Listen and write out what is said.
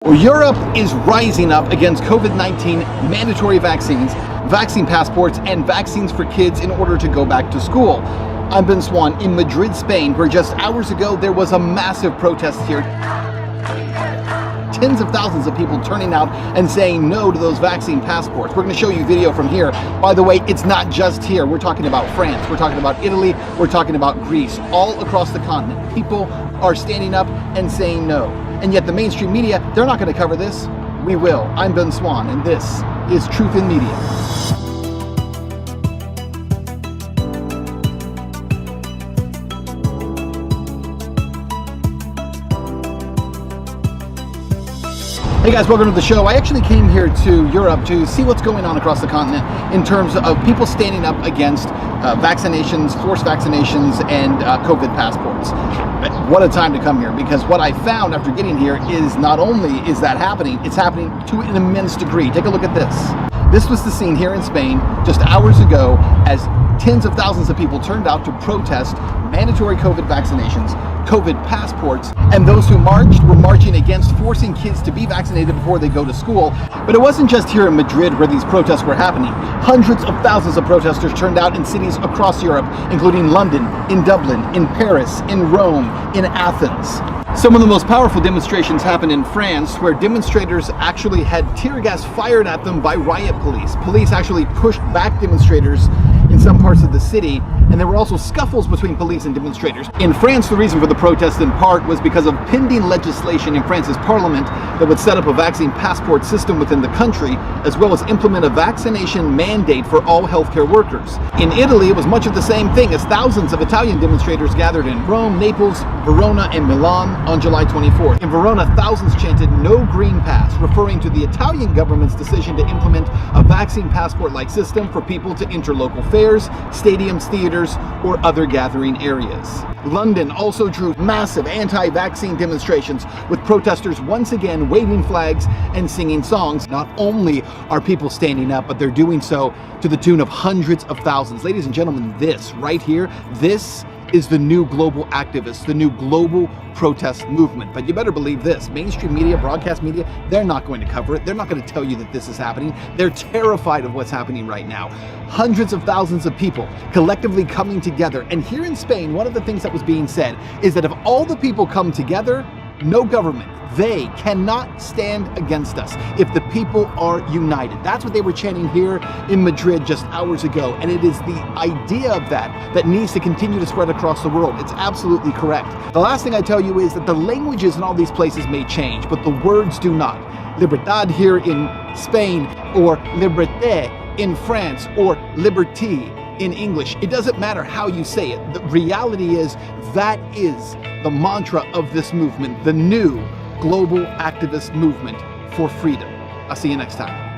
Well, Europe is rising up against COVID-19 mandatory vaccines, vaccine passports, and vaccines for kids in order to go back to school. I'm Ben Swan in Madrid, Spain, where just hours ago there was a massive protest here. Tens of thousands of people turning out and saying no to those vaccine passports. We're going to show you video from here. By the way, it's not just here. We're talking about France, we're talking about Italy, we're talking about Greece, all across the continent. People are standing up and saying no. And yet the mainstream media, they're not going to cover this. We will. I'm Ben Swan, and this is Truth in Media. Hey guys, welcome to the show. I actually came here to Europe to see what's going on across the continent in terms of people standing up against vaccinations, forced vaccinations, and COVID passports. But what a time to come here, because what I found after getting here is not only is that happening, it's happening to an immense degree. Take a look at this. This was the scene here in Spain just hours ago as tens of thousands of people turned out to protest mandatory COVID vaccinations, COVID passports, and those who marched were marching against forcing kids to be vaccinated before they go to school. But it wasn't just here in Madrid where these protests were happening. Hundreds of thousands of protesters turned out in cities across Europe, including London, in Dublin, in Paris, in Rome, in Athens. Some of the most powerful demonstrations happened in France, where demonstrators actually had tear gas fired at them by riot police. Police actually pushed back demonstrators in some parts of the city, and there were also scuffles between police and demonstrators. In France, the reason for the protest in part was because of pending legislation in France's parliament that would set up a vaccine passport system within the country, as well as implement a vaccination mandate for all healthcare workers. In Italy, it was much of the same thing, as thousands of Italian demonstrators gathered in Rome, Naples, Verona, and Milan on July 24th. In Verona, thousands chanted "No Green Pass," referring to the Italian government's decision to implement a vaccine passport-like system for people to enter local fairs, stadiums, theaters, or other gathering areas. London also drew massive anti-vaccine demonstrations, with protesters once again waving flags and singing songs. Not only are people standing up, but they're doing so to the tune of hundreds of thousands. Ladies and gentlemen, this right here, this is the new global activists, the new global protest movement. But you better believe this, mainstream media, broadcast media, they're not going to cover it. They're not going to tell you that this is happening. They're terrified of what's happening right now. Hundreds of thousands of people collectively coming together. And here in Spain, one of the things that was being said is that if all the people come together, no government, they cannot stand against us if the people are united. That's what they were chanting here in Madrid just hours ago. And it is the idea of that needs to continue to spread across the world. It's absolutely correct. The last thing I tell you is that the languages in all these places may change, but the words do not. Libertad here in Spain, or liberté in France, or liberty in English. It doesn't matter how you say it. The reality is that is the mantra of this movement, the new global activist movement for freedom. I'll see you next time.